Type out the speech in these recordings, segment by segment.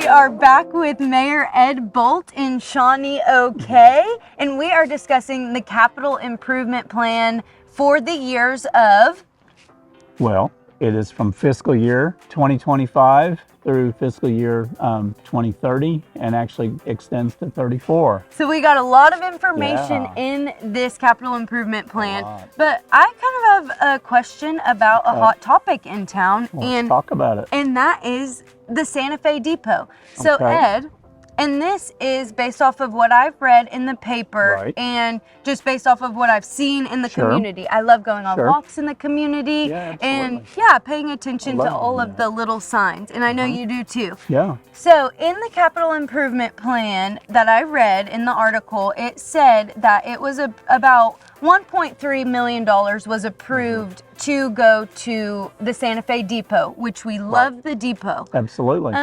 We are back with Mayor Ed Bolt in Shawnee, OK, and we are discussing the capital improvement plan for the years of... Well, it is from fiscal year 2025 through fiscal year 2030 and actually extends to 34. So we got a lot of information in this capital improvement plan, but I kind of have a question about a hot topic in town. Let's talk about it. And that is the Santa Fe Depot. So Ed, and this is based off of what I've read in the paper and just based off of what I've seen in the community. I love going on walks in the community and paying attention to all of the little signs. And I know you do too. Yeah. So in the capital improvement plan that I read in the article, it said that it was about $1.3 million was approved to go to the Santa Fe Depot, which we love the depot. Absolutely.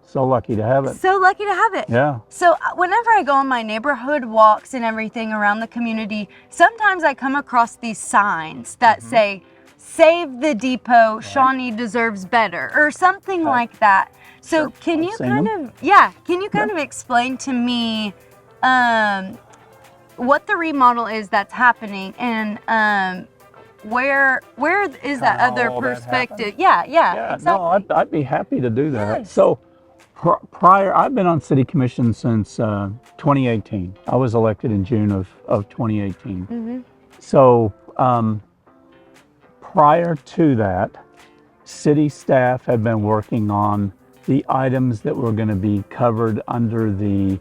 So lucky to have it. So lucky to have it. Yeah. So whenever I go on my neighborhood walks and everything around the community, sometimes I come across these signs that say, "Save the depot, Shawnee deserves better," or something like that. So can you kind of explain to me what the remodel is that's happening and where is that other perspective? Exactly. No, I'd be happy to do that. So prior, I've been on city commission since 2018. I was elected in June of 2018. So prior to that, city staff had been working on the items that were going to be covered under the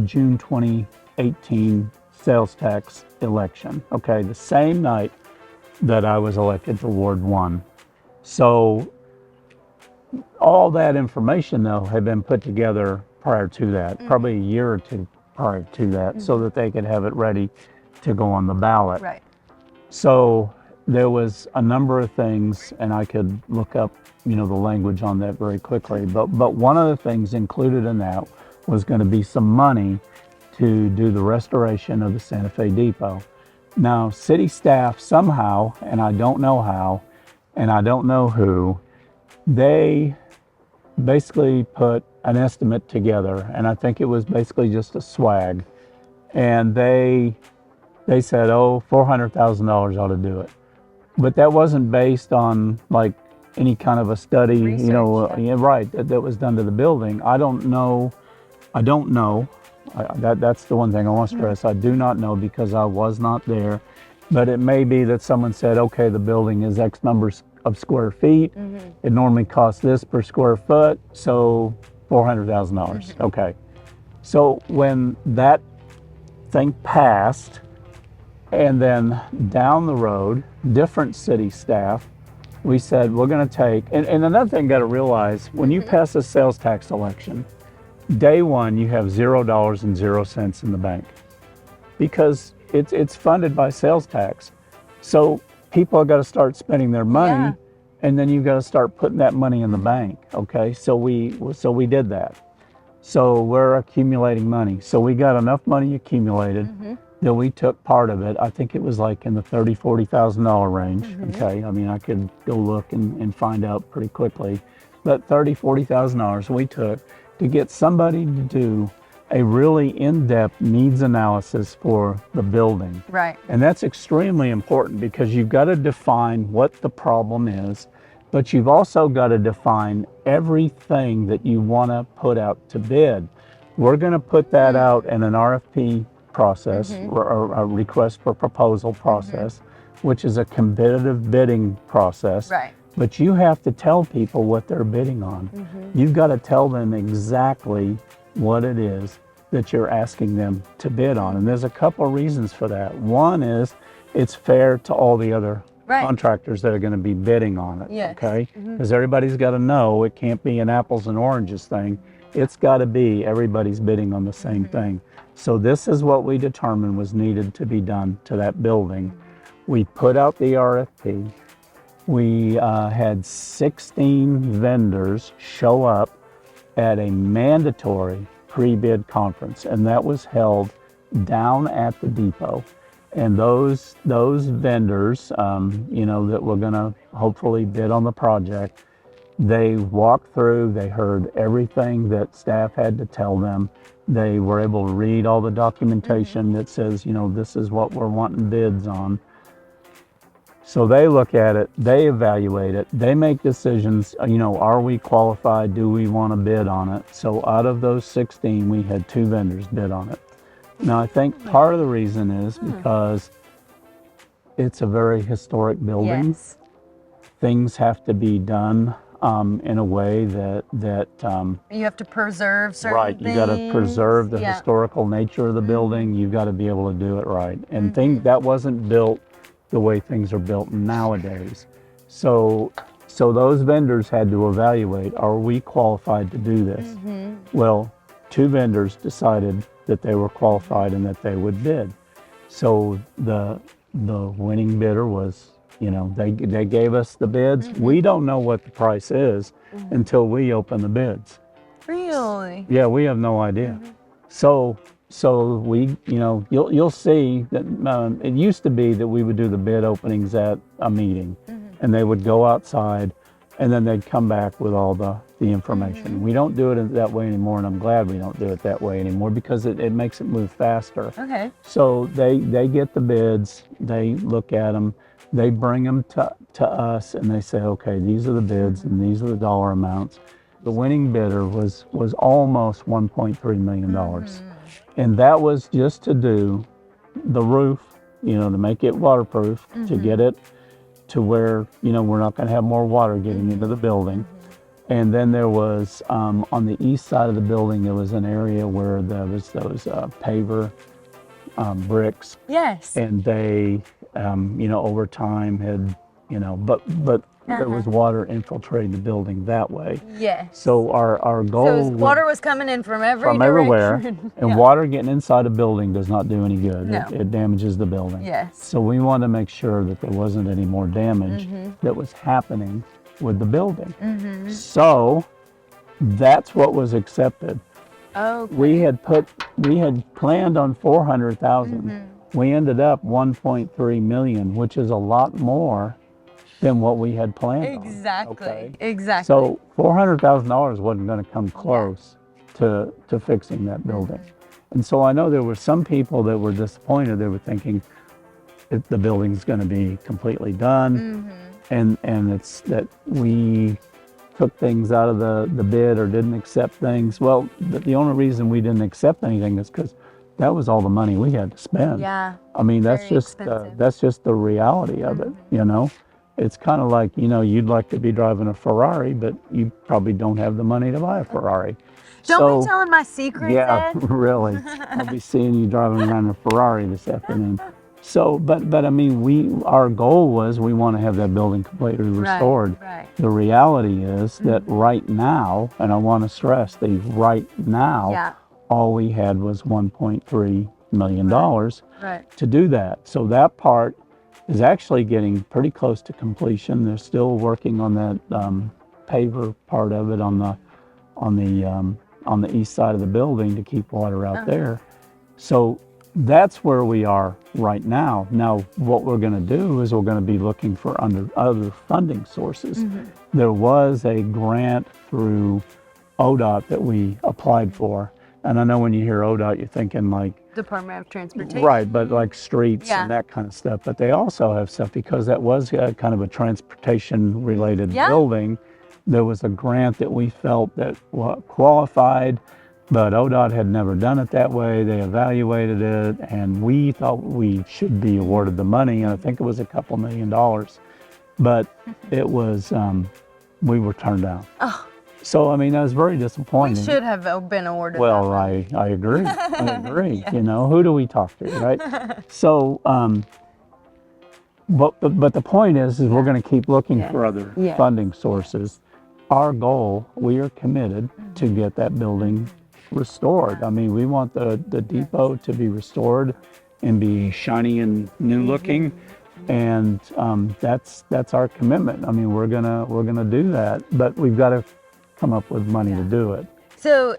June 2018 sales tax election. Okay, the same night that I was elected to Ward 1. So all that information, though, had been put together prior to that, probably a year or two prior to that, so that they could have it ready to go on the ballot. Right. So there was a number of things, and I could look up, the language on that very quickly. But one of the things included in that was going to be some money to do the restoration of the Santa Fe Depot. Now, city staff somehow, and I don't know how, and I don't know who, they basically put an estimate together, and I think it was basically just a swag. And they said, $400,000 ought to do it. But that wasn't based on like any kind of a study, that was done to the building. I don't know. That's the one thing I want to stress. I do not know because I was not there. But it may be that someone said, okay, the building is X numbers of square feet. It normally costs this per square foot, so $400,000. Okay. So when that thing passed, and then down the road, different city staff, we said we're going to take, and another thing you got to realize, when you pass a sales tax election, day one you have $0 in the bank because it's funded by sales tax. So people have got to start spending their money, and then you've got to start putting that money in the bank. Okay, so we did that. So we're accumulating money. So we got enough money accumulated that we took part of it. I think it was like in the $30,000-$40,000 range. Okay, I mean, I could go look and find out pretty quickly, but $30,000-$40,000 we took to get somebody to do a really in-depth needs analysis for the building. Right. And that's extremely important because you've got to define what the problem is, but you've also got to define everything that you want to put out to bid. We're going to put that out in an RFP process, or a request for proposal process, which is a competitive bidding process. Right. But you have to tell people what they're bidding on. You've got to tell them exactly what it is that you're asking them to bid on. And there's a couple of reasons for that. One is it's fair to all the other contractors that are going to be bidding on it. Okay? Because everybody's got to know it can't be an apples and oranges thing. It's got to be everybody's bidding on the same thing. So this is what we determined was needed to be done to that building. We put out the RFP. We had 16 vendors show up at a mandatory pre-bid conference, and that was held down at the depot. And those vendors, that were going to hopefully bid on the project, They walked through, they heard everything that staff had to tell them. They were able to read all the documentation that says, you know, this is what we're wanting bids on. So they look at it, they evaluate it, they make decisions, you know, are we qualified? Do we want to bid on it? So out of those 16, we had 2 vendors bid on it. Now, I think part of the reason is because it's a very historic building. Yes. Things have to be done in a way that you have to preserve certain right. things. You got to preserve the historical nature of the building. You've got to be able to do it right. And that wasn't built the way things are built nowadays. So those vendors had to evaluate: are we qualified to do this? Well, 2 vendors decided that they were qualified and that they would bid. So the winning bidder was, you know, they gave us the bids. We don't know what the price is until we open the bids. Really? Yeah, we have no idea. So we, you know, you'll see that it used to be that we would do the bid openings at a meeting, and they would go outside, and then they'd come back with all the information. We don't do it that way anymore, and I'm glad we don't do it that way anymore because it makes it move faster. Okay. So they get the bids, they look at them, they bring them to us, and they say, okay, these are the bids and these are the dollar amounts. The winning bidder was almost $1.3 million. And that was just to do the roof, you know, to make it waterproof, to get it to where, you know, we're not going to have more water getting into the building. And then there was, on the east side of the building, there was an area where there was those paver bricks. Yes. And they, you know, over time had, you know, but there was water infiltrating the building that way. Yes. So our goal So water was coming in from everywhere, direction. and water getting inside a building does not do any good. No. It damages the building. Yes. So we wanted to make sure that there wasn't any more damage that was happening with the building. So that's what was accepted. Okay. We had planned on 400,000. We ended up 1.3 million, which is a lot more than what we had planned on. Exactly. Exactly. So $400,000 wasn't going to come close to fixing that building. And so I know there were some people that were disappointed. They were thinking the building's going to be completely done, and it's that we took things out of the bid or didn't accept things. Well, the only reason we didn't accept anything is because that was all the money we had to spend. Yeah. I mean, that's Very just the reality of it, you know. It's kind of like, you know, you'd like to be driving a Ferrari, but you probably don't have the money to buy a Ferrari. Don't be telling my secrets, yeah, Ed. really. I'll be seeing you driving around a Ferrari this afternoon. So, but I mean, our goal was we want to have that building completely restored. Right. The reality is that right now, and I want to stress the right now, all we had was $1.3 million to do that. So that part is actually getting pretty close to completion. They're still working on that paver part of it on the east side of the building to keep water out there. So that's where we are right now. Now, what we're going to do is we're going to be looking for other funding sources. There was a grant through ODOT that we applied for. And I know when you hear ODOT, you're thinking like Department of Transportation. Right, but like streets and that kind of stuff. But they also have stuff because that was kind of a transportation related building. There was a grant that we felt that qualified, but ODOT had never done it that way. They evaluated it, and we thought we should be awarded the money. And I think it was a couple $1 million, but it was we were turned down. Oh. So, I mean, that was very disappointing. We should have been awarded Well, that. I agree. I agree. You know, who do we talk to, right? So, but the point is we're going to keep looking for other funding sources. Our goal, we are committed to get that building restored. I mean, we want the depot to be restored and be shiny and new looking. And that's our commitment. I mean, we're gonna do that, but we've got to come up with money to do it. So,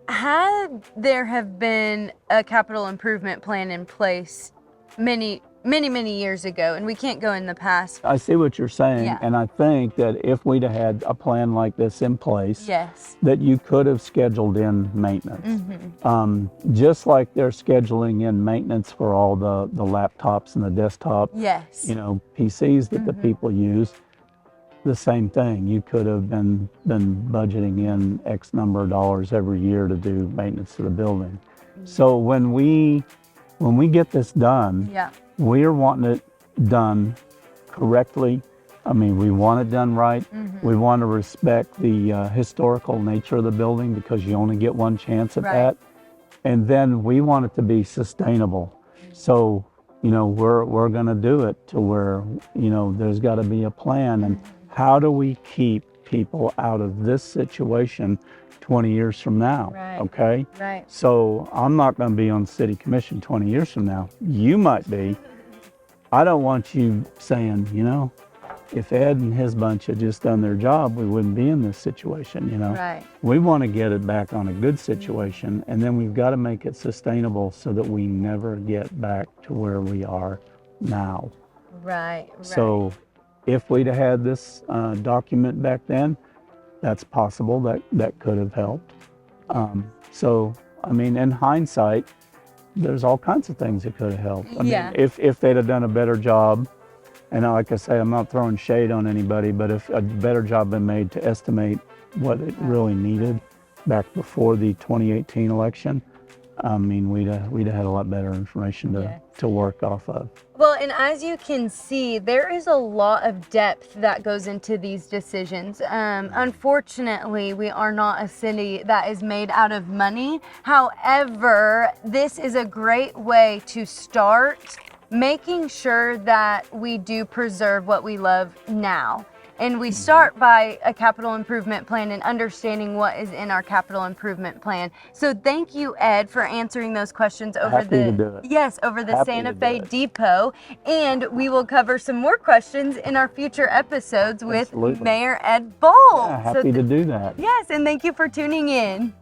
had there have been a capital improvement plan in place many many, many years ago, and we can't go in the past. I see what you're saying, Yeah. and I think that if we'd have had a plan like this in place, Yes. that you could have scheduled in maintenance. Mm-hmm. Just like they're scheduling in maintenance for all the laptops and the desktop, Yes. you know, PCs that the people use. The same thing. You could have been budgeting in X number of dollars every year to do maintenance to the building. So when we get this done, Yeah. we're wanting it done correctly. I mean, we want it done right. We want to respect the historical nature of the building because you only get one chance at that. And then we want it to be sustainable. So, you know, we're going to do it to where, you know, there's got to be a plan. And how do we keep people out of this situation 20 years from now? Right. Okay? Right. So I'm not going to be on city commission 20 years from now. You might be. I don't want you saying, you know, if Ed and his bunch had just done their job, we wouldn't be in this situation, you know. Right. We want to get it back on a good situation, and then we've got to make it sustainable so that we never get back to where we are now. Right. So if we'd have had this document back then, that's possible that could have helped. So, I mean, in hindsight, there's all kinds of things that could have helped. I mean, if they'd have done a better job, and like I say, I'm not throwing shade on anybody, but if a better job been made to estimate what it really needed back before the 2018 election, I mean, we'd have had a lot better information to work off of. Well, and as you can see, there is a lot of depth that goes into these decisions. Unfortunately, we are not a city that is made out of money. However, this is a great way to start making sure that we do preserve what we love now. And we start by a capital improvement plan and understanding what is in our capital improvement plan. So thank you, Ed, for answering those questions over the Santa Fe Depot. And we will cover some more questions in our future episodes with Mayor Ed Bolt. Yeah, happy to do that. Yes, and thank you for tuning in.